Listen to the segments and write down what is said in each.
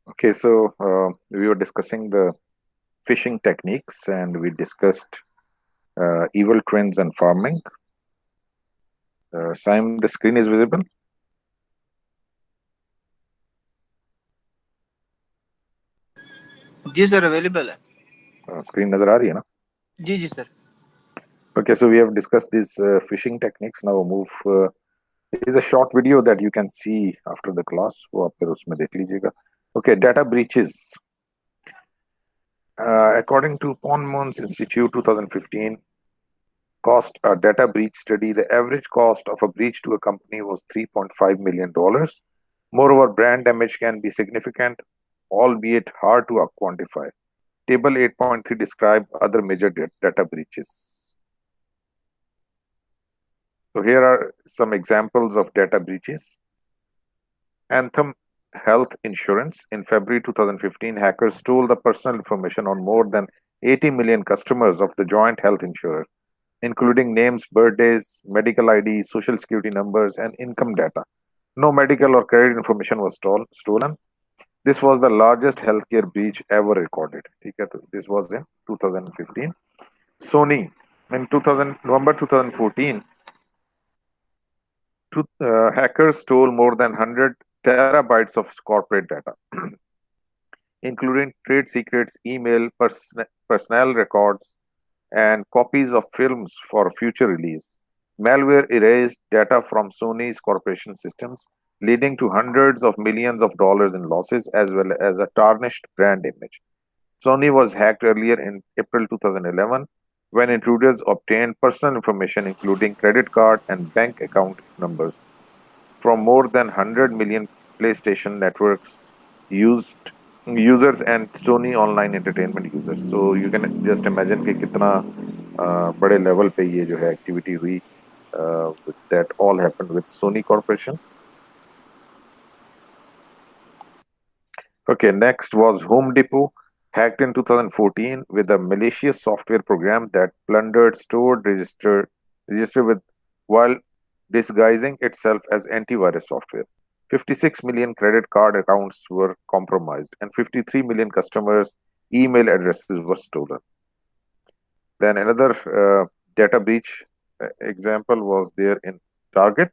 Okay, so we were discussing the phishing techniques and we discussed evil trends and farming. Simon, the screen is visible. जी sir available है। Screen nazar aa rahi hai na? जी जी sir. Okay, so we have discussed these phishing techniques. Now we'll move. There is a short video that you can see after the class. वो आप फिर उसमें देख लीजिएगा. Okay, data breaches. According to Ponmon's Institute 2015 cost a data breach study, the average cost of a breach to a company was $3.5 million. Moreover, brand damage can be significant, albeit hard to quantify. Table 8.3 describe other major data breaches. So here are some examples of data breaches. Anthem Health Insurance. In February 2015, hackers stole the personal information on more than 80 million customers of the joint health insurer, including names, birthdays, medical IDs, social security numbers, and income data. No medical or credit information was stolen. This was the largest healthcare breach ever recorded. This was in 2015. Sony, in 2000, November 2014, hackers stole more than 100 terabytes of corporate data, including trade secrets, email, personnel records, and copies of films for future release. Malware erased data from Sony's corporation systems, leading to hundreds of millions of dollars in losses as well as a tarnished brand image. Sony was hacked earlier in April 2011 when intruders obtained personal information including credit card and bank account numbers from more than 100 million PlayStation networks used users and Sony online entertainment users. So you can just imagine कि कितना बड़े level पे ये जो है activity हुई that all happened with Sony Corporation. Okay, next was Home Depot, hacked in 2014 with a malicious software program that plundered stored register with while disguising itself as antivirus software. 56 million credit card accounts were compromised and 53 million customers' email addresses were stolen. Then another data breach example was there in Target.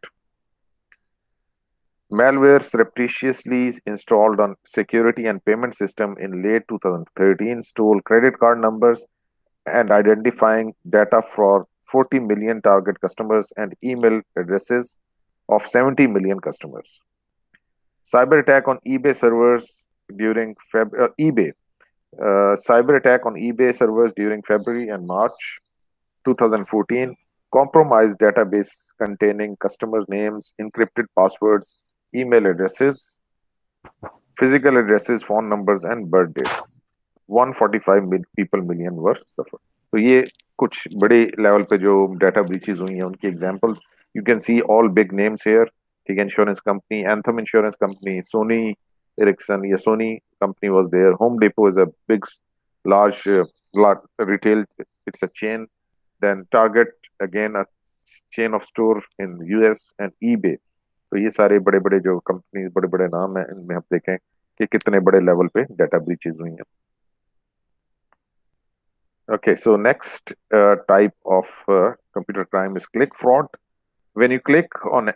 Malware surreptitiously installed on security and payment system in late 2013 stole credit card numbers and identifying data for 40 million target customers and email addresses of 70 million customers. Cyber attack on eBay servers during eBay. Cyber attack on eBay servers during February and March 2014 compromised database containing customers' names, encrypted passwords, email addresses, physical addresses, phone numbers, and birth dates. 145 people million were suffered. तो ये कुछ बड़े level पे जो data breaches हुई हैं उनकी examples you can see all big names here. ठीक है, insurance company, Anthem insurance company, Sony Ericsson, yeah, Sony company was there. Home Depot is a big, large, retail. It's a chain. Then Target, again a chain of store in US, and eBay. तो ये सारे बड़े बड़े जो company बड़े बड़े नाम हैं इनमें हम देखें कि कितने बड़े लेवल पे डाटा ब्रीचेस हुई हैं. Okay, so next type of computer crime is click fraud. When you click on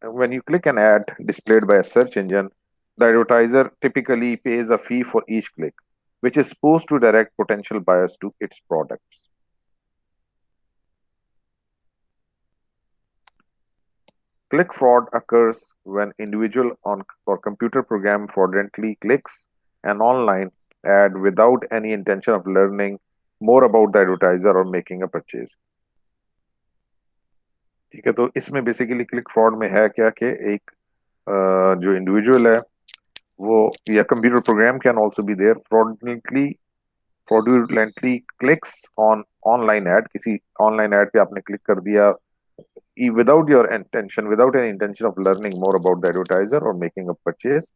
when you click an ad displayed by a search engine, the advertiser typically pays a fee for each click, which is supposed to direct potential buyers to its products. Click fraud occurs when individual on or computer program fraudulently clicks an online ad without any intention of learning more about the advertiser or making a purchase. ठीक है, तो इसमें basically click fraud में है क्या कि एक जो इंडिविजुअल है वो या computer program can also be there fraudulently clicks on online ad. किसी ऑनलाइन एड पे आपने क्लिक कर दिया without your intention, without any intention of learning more about the advertiser or making a purchase.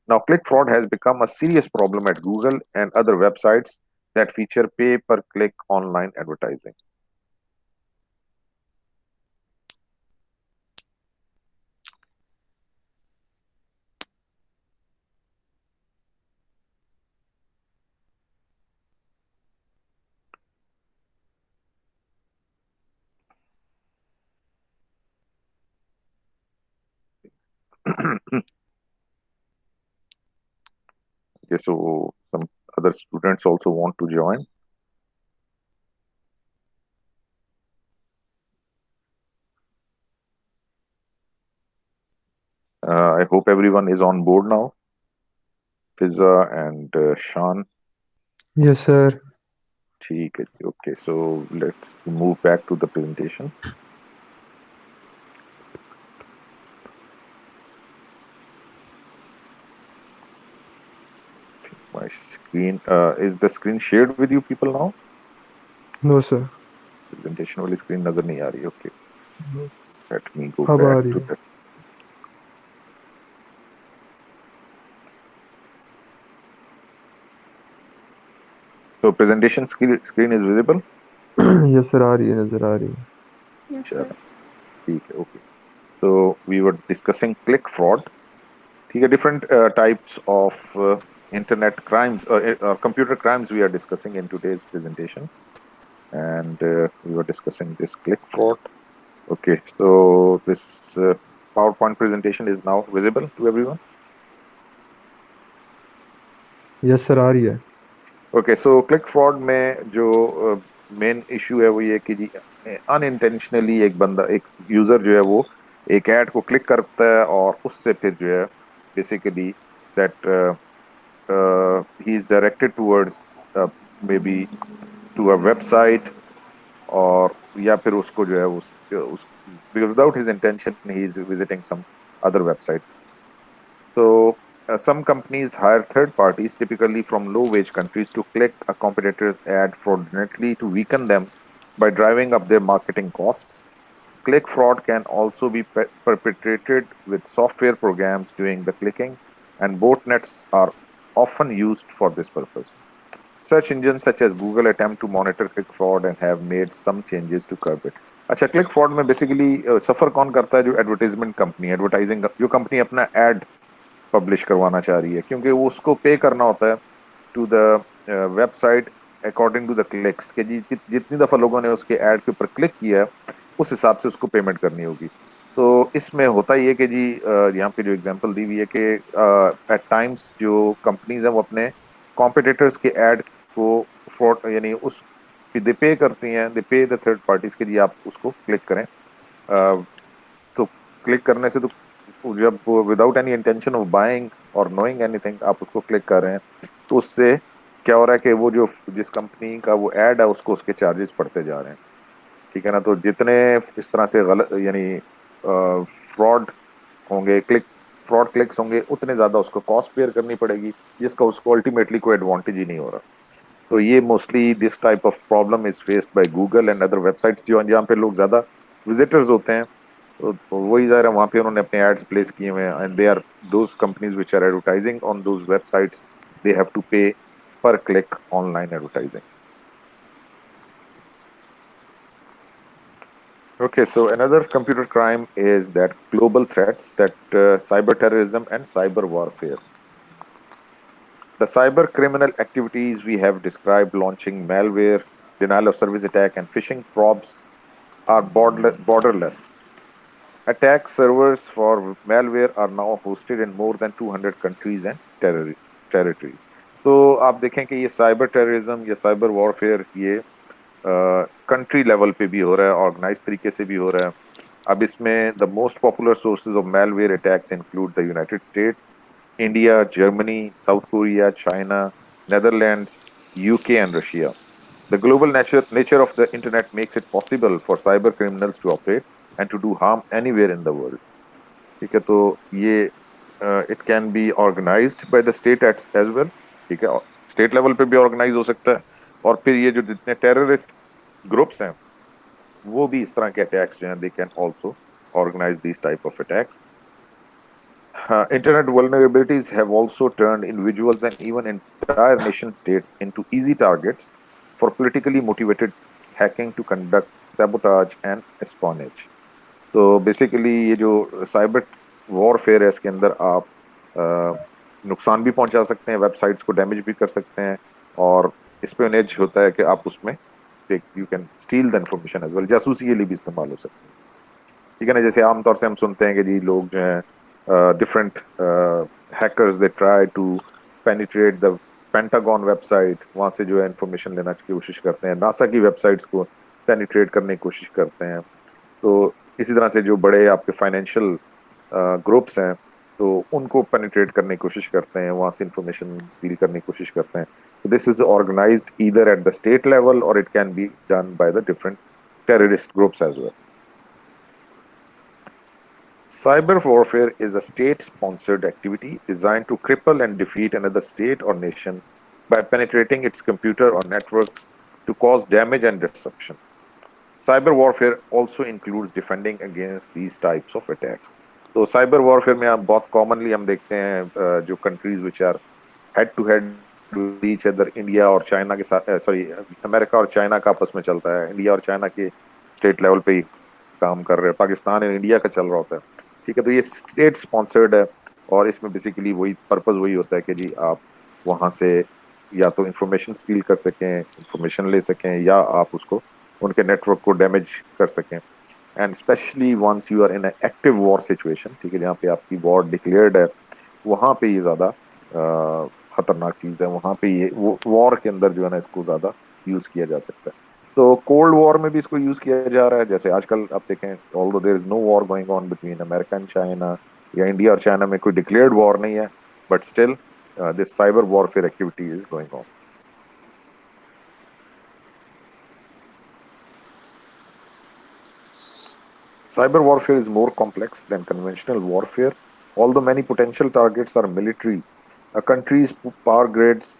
Now, click fraud has become a serious problem at Google and other websites that feature pay per click online advertising. Okay, so some other students also want to join. I hope everyone is on board now. Fizza and Shan. Yes, sir. ठीक है जी. Okay, so let's move back to the presentation. My screen is the screen shared with you people now? No, sir. Presentation वाली screen नजर नहीं आ रही. Okay, No. let me go अब आ back रही to है। that. So presentation screen is visible. Yes sir, आ रही है, नजर आ रही है। Yes, चलो sir. ठीक है. Okay, so we were discussing click fraud. ठीक है, different types of internet crimes or computer crimes we are discussing in today's presentation, and we were discussing this click fraud. Okay, so this PowerPoint presentation is now visible to everyone. Yes sir, आ रही है। Okay, so click fraud में जो main issue है वो ये कि जी unintentionally एक यूजर जो है वो एक ऐड को क्लिक करता है और उससे फिर जो है basically that he is directed towards may be to a website, और या फिर उसको जो है उस without his intention he is visiting some other website. So, some companies hire third parties, typically from low wage countries, to click a competitor's ad fraudulently to weaken them by driving up their marketing costs. Click fraud can also be perpetrated with software programs doing the clicking, and botnets are often used for this purpose. Search engines such as Google attempt to monitor click fraud and have made some changes to curb it. अच्छा, click fraud में basically सफर कौन करता है? जो advertisement company, advertising जो company अपना add publish करवाना चाह रही है, क्योंकि वो उसको पे करना होता है to the website according to the clicks कि जी जितनी दफा लोगों ने उसके ऐड के ऊपर क्लिक किया है उस हिसाब से उसको पेमेंट करनी होगी. तो इसमें होता ही है कि जी यहाँ पे जो एग्जांपल दी हुई है कि एट टाइम्स जो कंपनीज हैं वो अपने कॉम्पिटिटर्स के ऐड को फ्रॉड यानी उस दे पे करती हैं, दे पे द थर्ड पार्टीज के जी आप उसको क्लिक करें. तो क्लिक करने से तो जब without any intention of buying और नोइंग एनीथिंग आप उसको क्लिक कर रहे हैं, तो उससे क्या हो रहा है कि वो जो जिस कंपनी का वो ऐड है उसको उसके चार्जेस पड़ते जा रहे हैं. ठीक है ना. तो जितने इस तरह से गलत यानी फ्रॉड होंगे, फ्रॉड क्लिक्स होंगे, उतने ज्यादा उसको कॉस्ट बेयर करनी पड़ेगी, जिसका उसको अल्टीमेटली कोई एडवांटेज ही नहीं हो रहा. तो ये mostly this type of problem is faced by Google and other websites जो जहाँ पे लोग ज्यादा विजिटर्स होते हैं. तो वही ज़ाहिर है वहाँ पे उन्होंने अपने एड्स प्लेस किए हुए हैं, and they are those companies which are advertising on those websites, they have to pay per click online advertising. Okay, so another computer crime is that global threats, that cyber terrorism and cyber warfare. The cyber criminal activities we have described, launching malware, denial of service attack, and phishing probes, are borderless. Attack servers for malware are now hosted in more than 200 countries and territories. तो आप देखें कि ये cyber terrorism या cyber warfare ये country level पे भी हो रहा है, ऑर्गेनाइज तरीके से भी हो रहा है. अब इसमें the most popular sources of malware attacks include the United states, India, Germany, south Korea, China, Netherlands, UK and Russia. The global nature of the internet makes it possible for cyber criminals to operate and to do harm anywhere in the world. ठीक है, तो ये it can be organised by the state as well. ठीक है, state level पे भी organise हो सकता है, और फिर ये जो जितने टेररिस्ट ग्रुप्स हैं वो भी इस तरह के अटैक्स जो हैं they can also organize these type of attacks. Internet vulnerabilities have also turned individuals and even entire nation states into easy targets for politically motivated hacking to conduct sabotage and espionage. तो basically ये जो cyber warfare है इसके अंदर आप नुकसान भी पहुंचा सकते हैं, वेबसाइट्स को डैमेज भी कर सकते हैं, और स्पियोनेज होता है कि आप उसमें you can steal the information as well. जासूसी के लिए भी इस्तेमाल हो सकती है. ठीक है ना. जैसे आमतौर से हम सुनते हैं कि जी लोग जो हैं different hackers they try to penetrate the pentagon website, वहां से जो है इंफॉर्मेशन लेना की कोशिश करते हैं, नासा की वेबसाइट्स को पेनिट्रेट करने की कोशिश करते हैं। तो इसी तरह से जो बड़े आपके फाइनेंशियल ग्रुप्स हैं, तो उनको पेनिट्रेट करने की कोशिश करते हैं, वहां से इंफॉर्मेशन स्टील करने की कोशिश करते हैं। तो this is organised either at the state level और it can be done by the different terrorist groups as well. Cyber warfare is a state sponsored activity designed to cripple and defeat another state or nation by penetrating its computer or networks to cause damage and disruption. Cyber warfare also includes defending against these types of attacks. तो cyber warfare में आप बहुत commonly हम देखते हैं जो countries which are head to head with each other, India और China के साथ, सॉरी, अमेरिका और चाइना का आपस में चलता है, इंडिया और चाइना के स्टेट लेवल पे ही काम कर रहे हैं, पाकिस्तान और इंडिया का चल रहा होता है। ठीक है, तो ये स्टेट स्पॉन्सर्ड है और इसमें बेसिकली वही पर्पस वही होता है कि जी आप वहां से या तो इंफॉर्मेशन स्टील कर सकें, इंफॉर्मेशन ले सकें, या आप उसको उनके नेटवर्क को डैमेज कर सकें। And specially once you are in active war situation, ठीक है, जहाँ पे आपकी वॉर डिक्लेयर्ड है, वहां पे ये ज्यादा खतरनाक चीज है, वहां पे ये वॉर के अंदर जो है ना इसको ज्यादा यूज किया जा सकता है। तो कोल्ड वॉर में भी इसको यूज किया जा रहा है, जैसे आजकल आप देखें, although there is no war going on between America and China, या इंडिया और चाइना में कोई डिक्लेयर्ड वॉर नहीं है, but still this cyber warfare activity is going on. Cyber warfare is more complex than conventional warfare. Although many potential targets are military, a country's power grids,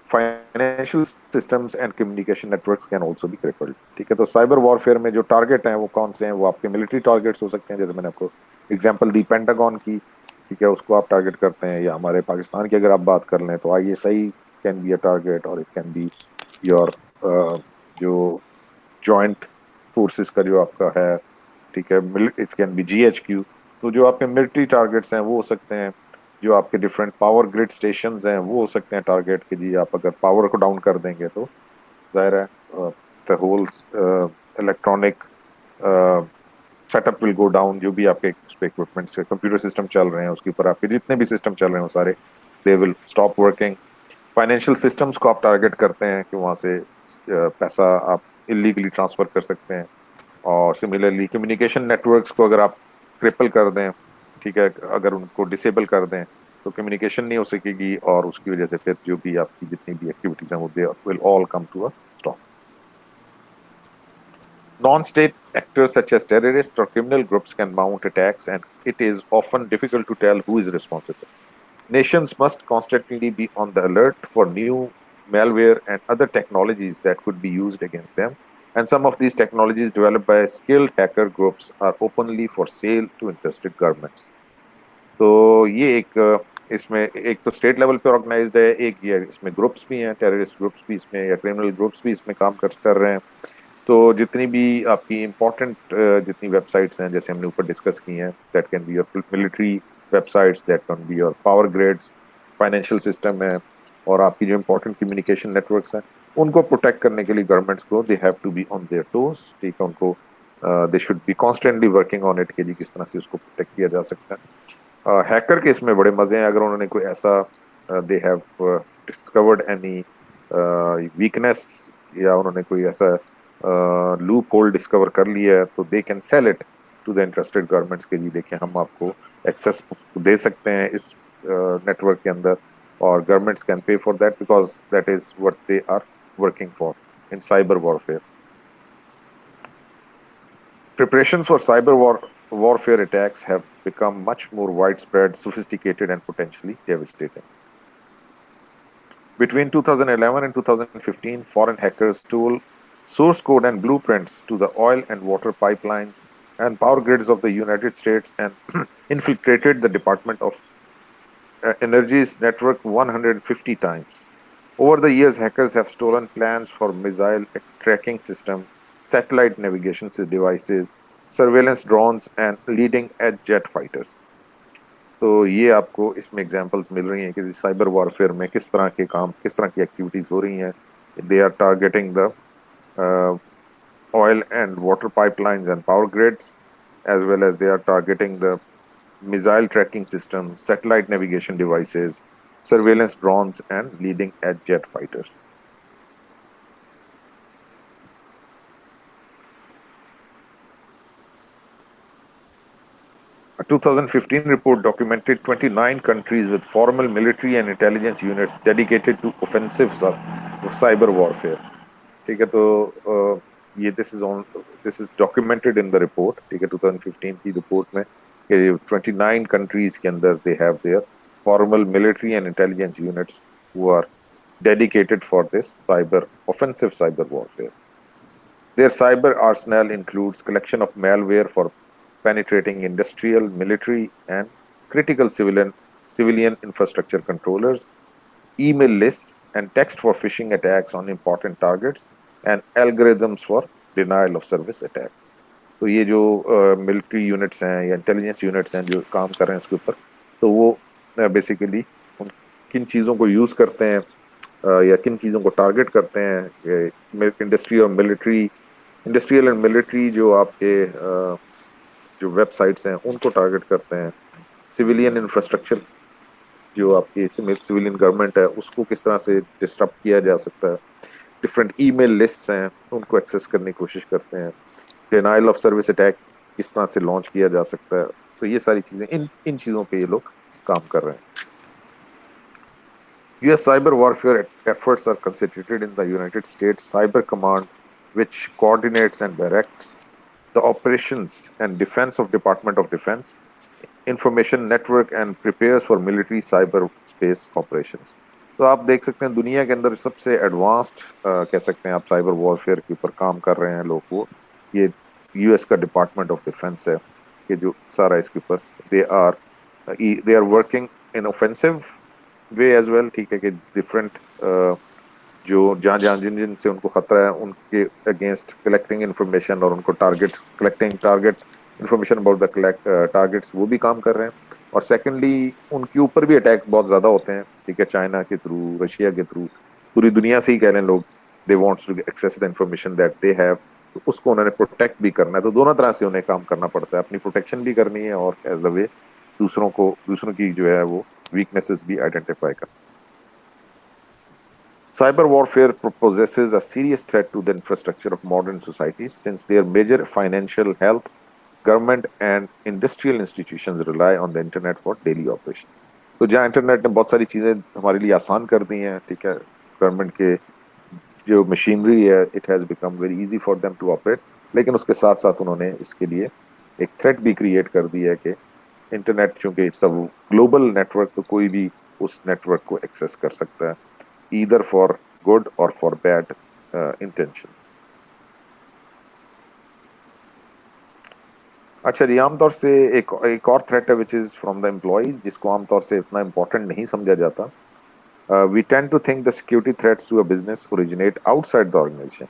financial systems and communication networks can also be crippled. ठीक है, तो cyber warfare में जो target हैं वो कौन से हैं? वो आपके मिलिट्री टारगेट्स हो सकते हैं, जैसे मैंने आपको एग्जांपल दी पेंटागन की, ठीक है, उसको आप टारगेट करते हैं, या हमारे पाकिस्तान की अगर आप बात कर लें तो ISI can be a target, और इट कैन बी योर जो जॉइंट फोर्सेस का जो आपका है, ठीक है, इट कैन बी जीएचक्यू। तो जो आपके मिलिट्री टारगेट्स हैं वो हो सकते हैं, जो आपके डिफरेंट पावर ग्रिड स्टेशन हैं वो हो सकते हैं टारगेट के जी, आप अगर पावर को डाउन कर देंगे तो जाहिर है the whole electronic setup will go down, जो भी आपके उस पे इक्विपमेंट्स कंप्यूटर सिस्टम चल रहे हैं उसके ऊपर आपके जितने भी सिस्टम चल रहे हैं वो सारे they will stop working. Financial systems को आप टारगेट करते हैं कि वहां से पैसा आप इलीगली ट्रांसफर कर सकते हैं। और सिमिलरली कम्युनिकेशन नेटवर्क्स को अगर आप क्रिपल कर दें, ठीक है, अगर उनको डिसेबल कर दें तो कम्युनिकेशन नहीं हो सकेगी, और उसकी वजह से फिर जो भी आपकी जितनी भी एक्टिविटीज हैं वो they will all come to a stop. Non-state actors such as terrorists or criminal groups can mount attacks, and it is often difficult to tell who is responsible. Nations must constantly be on the alert for new malware and other technologies that could be used against them. And some of these technologies developed by skilled hacker groups are openly for sale to interested governments. तो ये एक इसमें एक तो state level पे organised है, एक ये इसमें ग्रुप्स भी हैं, टेररिस्ट ग्रुप्स भी इसमें या क्रिमिनल ग्रुप्स भी इसमें काम कर रहे हैं। तो जितनी भी आपकी इंपॉर्टेंट जितनी वेबसाइट्स हैं, जैसे हमने ऊपर डिस्कस की हैं, that can be your military websites, that can be your power grids, financial system है, और आपकी जो इंपॉर्टेंट कम्युनिकेशन नेटवर्क्स हैं, उनको प्रोटेक्ट करने के लिए गवर्नमेंट्स को they have to be on their toes, ठीक है, उनको they should be constantly working on it कि जी किस तरह से उसको प्रोटेक्ट किया जा सकता है। हैकर के इसमें बड़े मजे हैं, अगर उन्होंने कोई ऐसा they have discovered any weakness, या उन्होंने कोई ऐसा लूप होल डिस्कवर कर लिया है, तो they can sell it to the interested governments के लिए, देखें हम आपको एक्सेस दे सकते हैं इस नेटवर्क के अंदर, और governments can pay for that because that is what they are working for in cyber warfare. Preparations for warfare attacks have become much more widespread, sophisticated, and potentially devastating. Between 2011 and 2015, foreign hackers stole source code and blueprints to the oil and water pipelines and power grids of the United States and infiltrated the Department of Energy's network 150 times. Over the years, hackers have stolen plans for missile tracking system, satellite navigation devices, surveillance drones, and leading-edge jet fighters. तो ये आपको इसमें examples मिल रही हैं कि cyber warfare में किस तरह के काम, किस तरह की एक्टिविटीज हो रही हैं। They are targeting the oil and water pipelines and power grids, as well as they are targeting the missile tracking systems, satellite navigation devices, surveillance drones, and leading edge jet fighters. A 2015 report documented 29 countries with formal military and intelligence units dedicated to offensive cyber warfare. ठीक है तो ये this is documented in the report. ठीक है 2015 की report में कि 29 countries के अंदर they have their formal military and intelligence units who are dedicated for this offensive cyber warfare. Their cyber arsenal includes collection of malware for penetrating industrial, military, and critical civilian infrastructure controllers, email lists, and text for phishing attacks on important targets, and algorithms for denial of service attacks. तो ये जो military units हैं या intelligence units हैं जो काम कर रहे हैं इसके ऊपर, तो वो बेसिकली किन चीज़ों को यूज़ करते हैं या किन चीज़ों को टारगेट करते हैं इंडस्ट्रियल एंड मिलिट्री जो आपके जो वेबसाइट्स हैं उनको टारगेट करते हैं. सिविलियन इंफ्रास्ट्रक्चर जो आपकी सिविलियन गवर्नमेंट है उसको किस तरह से डिस्टर्ब किया जा सकता है. डिफरेंट ईमेल लिस्ट्स हैं उनको एक्सेस करने की कोशिश करते हैं. डिनाइल ऑफ सर्विस अटैक किस तरह से लॉन्च किया जा सकता है. तो ये सारी चीजें इन इन चीजों पे ये लोग काम कर रहे हैं. US cyber warfare efforts are concentrated in the United States Cyber Command, which coordinates and directs the operations and defense of Department of Defense, information network and prepares for military cyber space operations. तो आप देख सकते हैं दुनिया के अंदर सबसे advanced कह सकते हैं आप साइबर वॉरफेयर के ऊपर काम कर रहे हैं लोग. वो ये यूएस का डिपार्टमेंट ऑफ डिफेंस है कि जो सारा इसके ऊपर they are working in offensive way as well. ठीक है कि डिफरेंट जो जहाँ जहाँ जिन जिन से उनको खतरा है उनके अगेंस्ट कलेक्टिंग इन्फॉर्मेशन और उनको target information about the targets वो भी काम कर रहे हैं. और सेकेंडली उनके ऊपर भी अटैक बहुत ज्यादा होते हैं. ठीक है चाइना के थ्रू, रशिया के थ्रू, पूरी दुनिया से ही कह रहे हैं लोग they wants to access the information that they have. तो उसको उन्होंने प्रोटेक्ट भी करना है. तो दोनों तरह से उन्हें काम करना पड़ता है. अपनी प्रोटेक्शन भी करनी है और एज द वे दूसरों की जो है वो वीकनेसेस भी आइडेंटिफाई करना. Cyber warfare possesses a serious threat to the infrastructure of modern societies since their major financial help, government and industrial institutions rely on the internet for daily operation. तो जहाँ internet ने बहुत सारी चीजें हमारे लिए आसान कर दी हैं. ठीक है गवर्नमेंट के जो मशीनरी है it has become very easy for them to operate. लेकिन उसके साथ साथ उन्होंने इसके लिए एक थ्रेट भी क्रिएट कर दी है कि इंटरनेट चूंकि इट्स अ ग्लोबल नेटवर्क तो कोई भी उस नेटवर्क को एक्सेस कर सकता है either for good or for bad intentions. अच्छा जी आमतौर से एक और थ्रेट है which is from the employees जिसको आमतौर से इतना इम्पोर्टेंट नहीं समझा जाता. We tend to think the security threats to a business originate outside the organisation.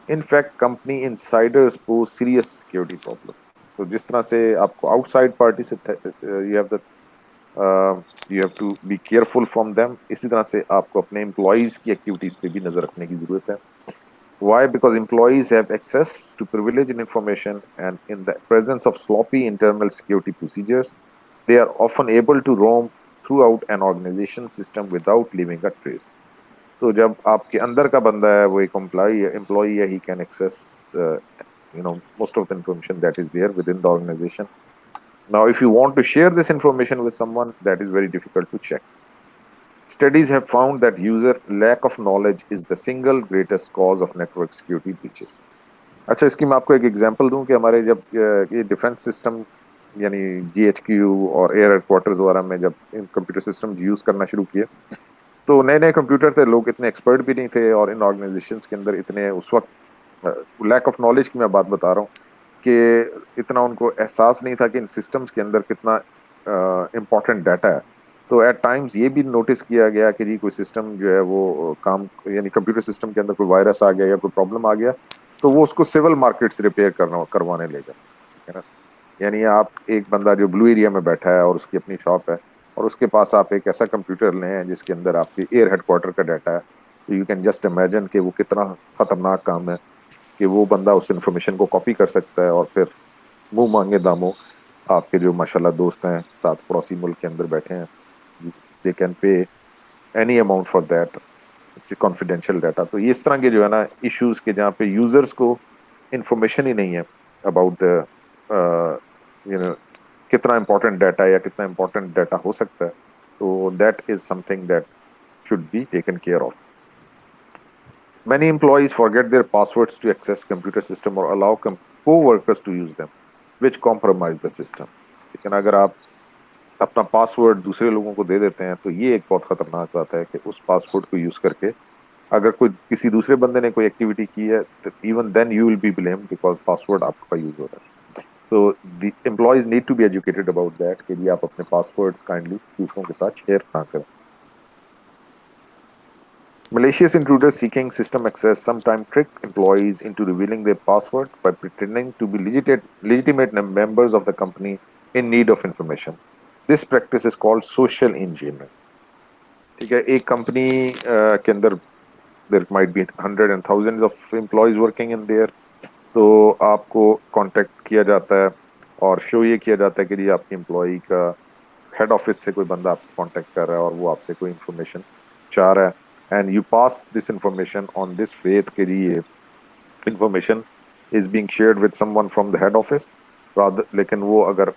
In fact company insiders pose serious security problem. तो जिस तरह से आपको आउटसाइड पार्टी से you have to be careful from them, इसी तरह से आपको अपने एम्प्लॉइज की एक्टिविटीज पे भी नजर रखने की जरूरत है. Why? Because employees have access to privileged information and in the presence of sloppy internal security procedures, they are often able to roam throughout an organization system without leaving a trace. तो जब आपके अंदर का बंदा है वो एक employee है, he can access most of the information that is there within the organization. Now, if you want to share this information with someone, that is very difficult to check. Studies have found that user lack of knowledge is the single greatest cause of network security breaches. अच्छा इसकी मैं आपको एक example दूं कि हमारे जब ये डिफेंस सिस्टम यानी जीएचक्यू और एयर हेडक्वार्टर्स वगैरह में जब इन कंप्यूटर सिस्टम्स यूज करना शुरू किए तो नए नए कंप्यूटर थे, लोग इतने एक्सपर्ट भी नहीं थे और इन ऑर्गेनाइजेशंस के अंदर इतने उस वक्त लैक ऑफ नॉलेज की मैं बात बता रहा हूँ कि इतना उनको एहसास नहीं था कि इन सिस्टम्स के अंदर कितना इम्पोर्टेंट डाटा है. तो एट टाइम्स ये भी नोटिस किया गया कि जी कोई सिस्टम जो है वो काम यानी कंप्यूटर सिस्टम के अंदर कोई वायरस आ गया या कोई प्रॉब्लम आ गया तो वो उसको सिविल मार्केट से रिपेयर करवाने ले गया. है ना. यानी आप एक बंदा जो ब्लू एरिया में बैठा है और उसकी अपनी शॉप है और उसके पास आप एक ऐसा कंप्यूटर लें जिसके अंदर आपके एयर हेडक्वार्टर का डाटा है, तो यू कैन जस्ट इमेजिन कि वो कितना खतरनाक काम है कि वो बंदा उस इन्फॉर्मेशन को कॉपी कर सकता है और फिर मुंह मांगे दामों आपके जो माशाल्लाह दोस्त हैं साथ पड़ोसी मुल्क के अंदर बैठे हैं, they can pay any amount for that confidential data. तो ये इस तरह के जो है ना इश्यूज के जहाँ पे यूजर्स को इंफॉर्मेशन ही नहीं है अबाउट द यू नो कितना इंपॉर्टेंट डाटा है या कितना इंपॉर्टेंट डाटा हो सकता है, तो that is something that should be taken care of. Many employees forget their passwords to access computer system or allow co-workers to use them, which compromise the system. लेकिन अगर आप अपना पासवर्ड दूसरे लोगों को दे देते हैं तो ये एक बहुत खतरनाक बात है कि उस पासवर्ड को यूज करके अगर कोई किसी दूसरे बंदे ने कोई एक्टिविटी की है तो even then you will be blamed because password आपका यूज हो रहा है। तो the employees need to be educated about that कि जी आप अपने पासवर्ड्स काइंडली दूसरों के साथ शेयर ना करें। Malicious intruders seeking system access sometimes trick employees into revealing their password by pretending to be legitimate members of the company in need of information. This practice is called social engineering. ठीक है, एक company के अंदर there might be hundred and thousands of employees working in there. तो आपको contact किया जाता है और शो ये किया जाता है कि जी आपकी एम्प्लॉई का हेड ऑफिस से कोई बंदा आपको कांटेक्ट कर रहा है और वो आपसे कोई इन्फॉर्मेशन चाह रहा है and you pass this information on this faith के लिए information is being shared with someone from the head office. लेकिन वो अगर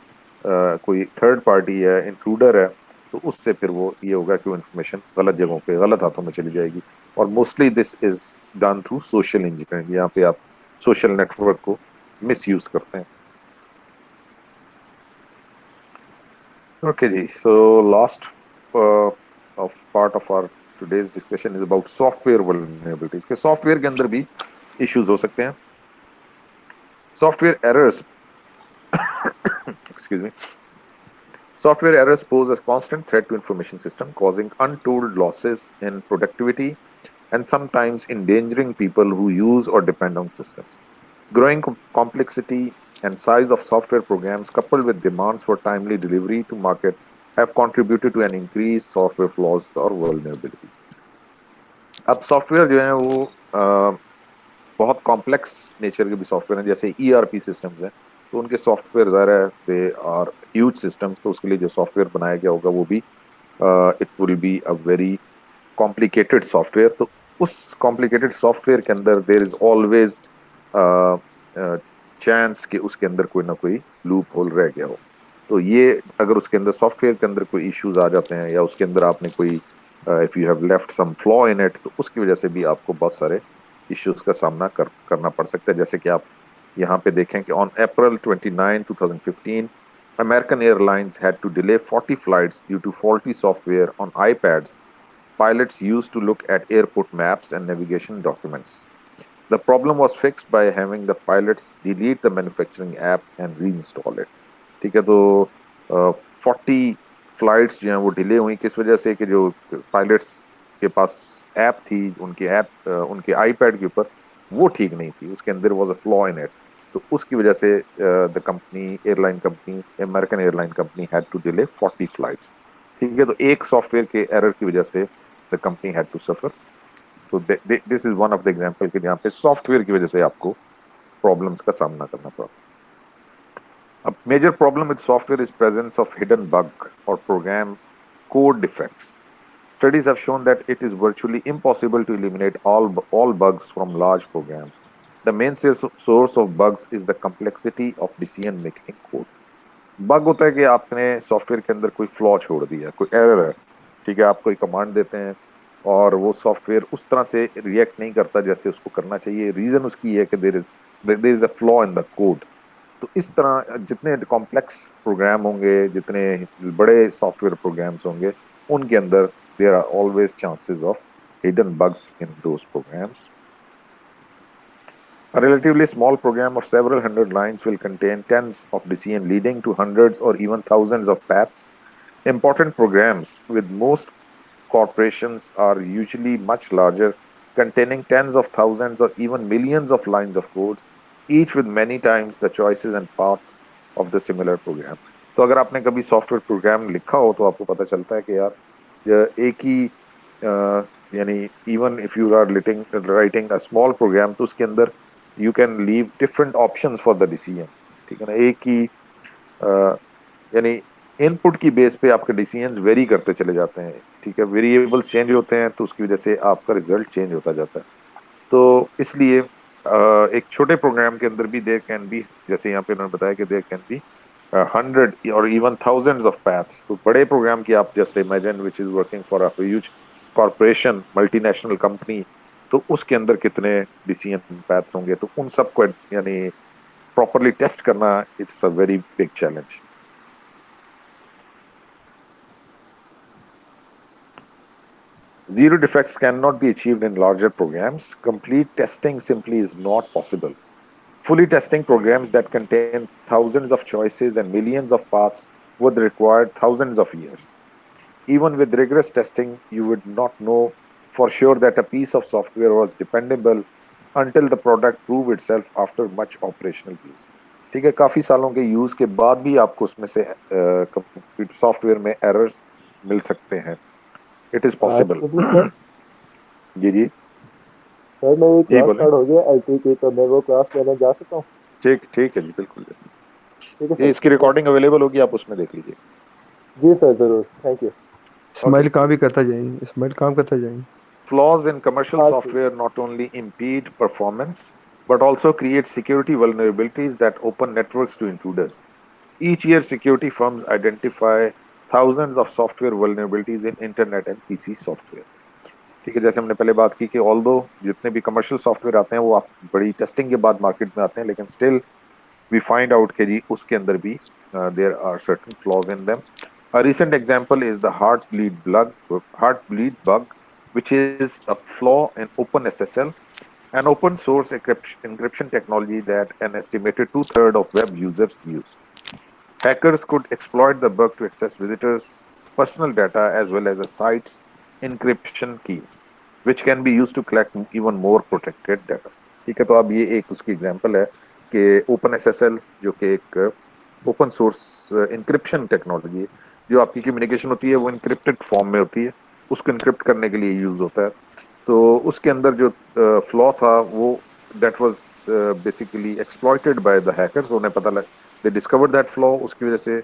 कोई थर्ड पार्टी है, इंट्रूडर है, तो उससे फिर वो ये होगा कि वो इन्फॉर्मेशन गलत जगहों पे गलत हाथों में चली जाएगी। और mostly this is done through social engineering, यहाँ पे आप सोशल नेटवर्क को मिस यूज करते हैं। ओके जी, so last of part of our today's discussion is about software vulnerabilities के सॉफ्टवेयर के अंदर भी इश्यूज हो सकते हैं। Software errors excuse me, software errors pose a constant threat to information system, causing untold losses in productivity and sometimes endangering people who use or depend on systems. Growing complexity and size of software programs, coupled with demands for timely delivery to market, have contributed to an increased software flaws or vulnerabilities. अब software जो है वो बहुत complex nature के भी software हैं, जैसे ERP systems हैं, तो उनके सॉफ्टवेयर ज़ाहिर है दे आर ह्यूज सिस्टम्स, तो उसके लिए जो सॉफ्टवेयर बनाया गया होगा वो भी it will be a very complicated software. तो उस कॉम्प्लिकेटेड सॉफ्टवेयर के अंदर देर इज ऑलवेज चांस कि उसके अंदर कोई ना कोई लूप होल रह गया हो। तो ये अगर उसके अंदर सॉफ्टवेयर के अंदर कोई इश्यूज आ जाते हैं या उसके अंदर आपने कोई if you have left some flaw in it, तो उसकी वजह से भी आपको बहुत सारे इश्यूज का सामना करना पड़ सकता है। जैसे कि आप यहाँ पे देखें कि on April 29, 2015, American Airlines had to delay 40 flights due to faulty software on iPads pilots used to look at airport maps and navigation documents. The problem was fixed by having the pilots delete the manufacturing app and reinstall it. ठीक है, तो 40 flights जो हैं वो delay हुई किस वजह से कि जो पायलट्स के पास ऐप थी, उनके ऐप उनके आईपैड के ऊपर वो ठीक नहीं थी, उसके अंदर was a flaw in it. तो उसकी वजह से the company airline company American airline company had to delay 40 flights. ठीक है, तो एक सॉफ्टवेयर के एरर की वजह से the company had to suffer. तो this is one of the example कि जहाँ पे सॉफ्टवेयर की वजह से आपको प्रॉब्लम्स का सामना करना पड़ा। A major problem with software is presence of hidden bug or program code defects. Studies have shown that it is virtually impossible to eliminate all bugs from large programs. The main source of bugs is the complexity of decision making code. Bug होता है कि आपने software के अंदर कोई flaw छोड़ दिया, कोई एरर है। ठीक है, आप कोई कमांड देते हैं और वो सॉफ्टवेयर उस तरह से रिएक्ट नहीं करता जैसे उसको करना चाहिए। रीजन उसकी है कि there is a flaw in the code. तो इस तरह जितने कॉम्प्लेक्स प्रोग्राम होंगे, जितने बड़े सॉफ्टवेयर प्रोग्राम्स होंगे, उनके अंदर there are always chances of hidden bugs in those programs. A relatively small program of several hundred lines will contain tens of decisions leading to hundreds or even thousands of paths. Important programs with most corporations are usually much larger, containing tens of thousands or even millions of lines of codes, each with many times the choices and paths of the similar program. तो अगर आपने कभी software program लिखा हो तो आपको पता चलता है कि यार एक ही यानी even if you are writing a small program, तो उसके अंदर you can leave different options for the decisions. ठीक है ना, एक ही यानी इनपुट की बेस पे आपके डिसीजंस वेरी करते चले जाते हैं, ठीक है, वेरिएबल्स चेंज होते हैं तो उसकी वजह से आपका रिजल्ट चेंज होता जाता है। तो इसलिए एक छोटे प्रोग्राम के अंदर भी देयर कैन बी, जैसे यहाँ पे उन्होंने बताया कि देयर कैन बी 100 और इवन थाउजेंड्स ऑफ पैथ्स। तो बड़े प्रोग्राम की आप just imagine which is working for a huge corporation, multinational company, तो उसके अंदर कितने डिसीजन पैथ्स होंगे, तो उन सबको यानी प्रॉपरली टेस्ट करना, it's a very big challenge. Zero defects cannot be achieved in larger programs. Complete testing simply is not possible. Fully testing programs that contain thousands of choices and millions of paths would require thousands of years. Even with rigorous testing, you would not know for sure that a piece of software was dependable until the product proved itself after much operational use. ठीक है, काफी सालों के use के बाद भी आपको उसमें से कंप्यूटर सॉफ्टवेयर में एरर्स मिल सकते हैं। It is possible. Actually sir, जी जी। सर मेरी जी क्लास बोलें। स्टार्ट हो गई है आईटी की, तो मैं वो क्लास लेने जा सकता हूँ? ठीक ठीक है जी, बिल्कुल। ठीक है ये सर, इसकी शुक्रिया। रिकॉर्डिंग अवेलेबल होगी, आप उसमें देख लीजिए। जी सर, जरूर, थैंक यू। ओके। स्माइल काम भी करता जाएंगे, स्माइल काम करता जाएंगे। Flaws in commercial हाँ ठीक। software not only impede performance but also create security vulnerabilities that open networks to intruders. Each year, security firms identify thousands of software vulnerabilities in internet and PC software. ठीक है, जैसे हमने पहले बात की कि ऑल्दो जितने भी कमर्शियल सॉफ्टवेयर आते हैं वो बड़ी टेस्टिंग के बाद मार्केट में आते हैं, लेकिन स्टिल we find out कि जी उसके अंदर भी there are certain flaws in them. A recent example is the heartbleed bug, which is a flaw in OpenSSL, an open source encryption technology that an estimated two-thirds of web users use. Hackers could exploit the bug to access visitors' personal data as well as a site's encryption keys, which can be used to collect even more protected data. ठीक है, तो अब ये एक उसकी example है कि open SSL जो कि एक ओपन सोर्स इंक्रिप्शन टेक्नोलॉजी है, जो आपकी कम्युनिकेशन होती है वो इंक्रिप्टेड फॉर्म में होती है, उसको इंक्रिप्ट करने के लिए यूज होता है। तो उसके अंदर जो फ्लॉ था वो that was basically exploited by the hackers. उन्हें पता लग, दे डिस्कवर्ड दैट फ्लॉ, उसकी वजह से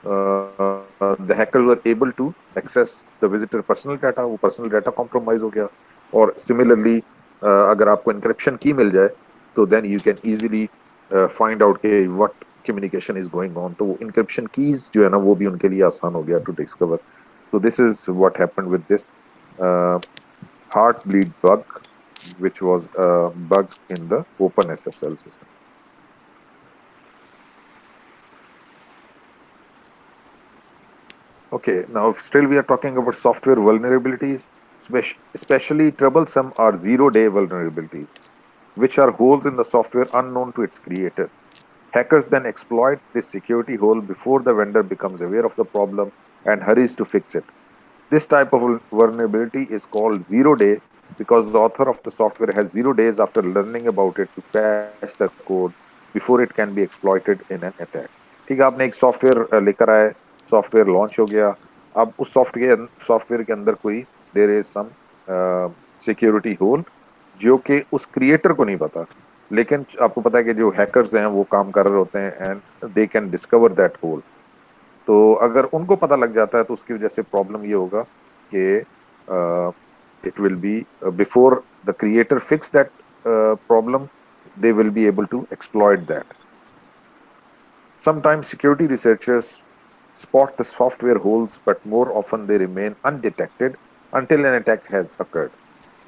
the hackers were able to access the visitor personal data, वो पर्सनल डाटा कॉम्प्रोमाइज हो गया। और सिमिलरली अगर आपको इंक्रिप्शन की मिल जाए तो then you can easily find out के what communication is going on, तो वो इंक्रिप्शन कीज जो है ना वो भी उनके लिए आसान हो गया टू डिस्कवर। तो this is what happened with this heartbleed bug, which was a bug in the OpenSSL system. Okay, now still we are talking about software vulnerabilities. Especially troublesome are zero-day vulnerabilities, which are holes in the software unknown to its creator. Hackers then exploit this security hole before the vendor becomes aware of the problem and hurries to fix it. This type of vulnerability is called zero day because the author of the software has 0 days after learning about it to patch the code before it can be exploited in an attack. ठीक है, आपने एक software लेकर आए, software launch हो गया, अब उस सॉफ्टवेयर के अंदर कोई there is some security hole जो कि उस क्रिएटर को नहीं पता, लेकिन आपको पता है कि जो हैकर्स हैं वो काम कर रहे होते हैं and they can discover that hole. तो अगर उनको पता लग जाता है तो उसकी वजह से प्रॉब्लम ये होगा कि it will B before the creator fix that problem, they will be able to exploit that. Sometimes security researchers spot the software holes, but more often they remain undetected until an attack has occurred.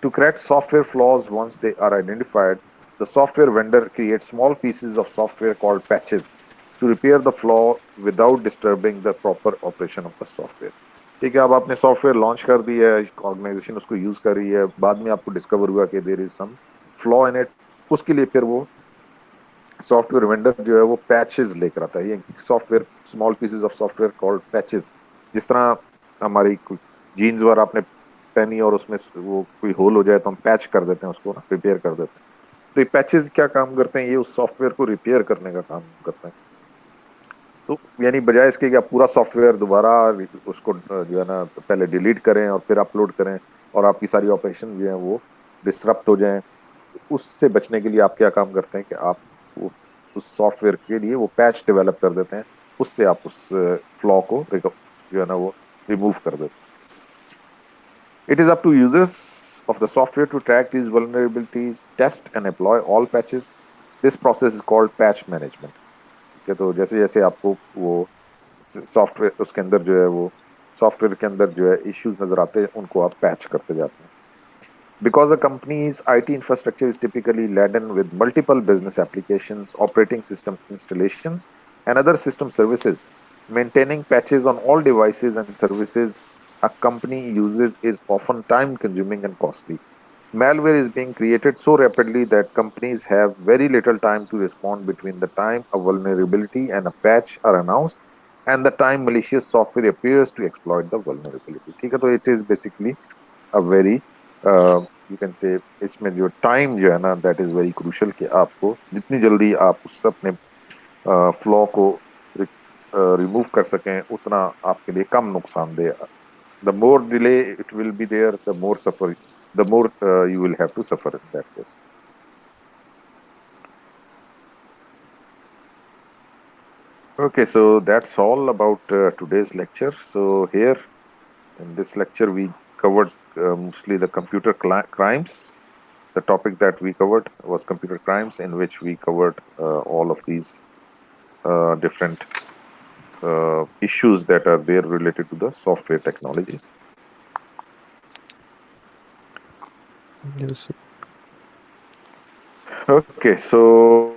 To correct software flaws once they are identified, the software vendor creates small pieces of software called patches to repair the flaw without disturbing the proper operation of the software. ठीक है, अब आपने software launch कर दिया है, organisation उसको use कर रही है, बाद में आपको डिस्कवर हुआ कि there is some flaw in it, उसके लिए फिर वो सॉफ्टवेयर वेंडर जो है वो पैचेस लेकर आता है। ये software small pieces of software called patches, जिस तरह हमारी जीन्स वगैरह आपने पहनी और उसमें वो कोई होल हो जाए तो हम पैच कर देते हैं, उसको ना रिपेयर कर देते हैं। तो ये पैचेस क्या काम करते हैं, ये उस सॉफ्टवेयर को रिपेयर करने का काम करते हैं। तो यानी बजाय इसके कि आप पूरा सॉफ्टवेयर दोबारा उसको जो है ना पहले डिलीट करें और फिर अपलोड करें और आपकी सारी ऑपरेशन जो है वो डिसरप्ट हो जाएं, उससे बचने के लिए आप क्या काम करते हैं कि आप वो उस सॉफ्टवेयर के लिए वो पैच डेवलप कर देते हैं उससे आप उस फ्लॉ को जो है ना वो रिमूव कर देते। It is up to users of the software to track these vulnerabilities, test and apply all patches. This process is called patch management. ठीक है, तो जैसे जैसे आपको वो सॉफ्टवेयर उसके अंदर जो है वो सॉफ्टवेयर के अंदर जो है इश्यूज नजर आते हैं, उनको आप पैच करते जाते हैं। Because a company's IT infrastructure is typically laden with multiple business applications, operating system installations, and other system services, maintaining patches on all devices and services a company uses is often time consuming and costly. Malware is being created so rapidly that companies have very little time to respond between the time a vulnerability and a patch are announced and the time malicious software appears to exploit the vulnerability. ठीक है, तो it is basically a very you can say इसमें जो time जो है ना that is very crucial कि आपको जितनी जल्दी आप उस अपने फ्लॉ को रिमूव कर सकें उतना आपके लिए कम नुकसानदेह। The more delay it will be there the more you will have to suffer in that case. Okay, so that's all about today's lecture. So here in this lecture we covered mostly the crimes. The topic that we covered was computer crimes, in which we covered all of these different issues that are there related to the software technologies. Yes. Okay, so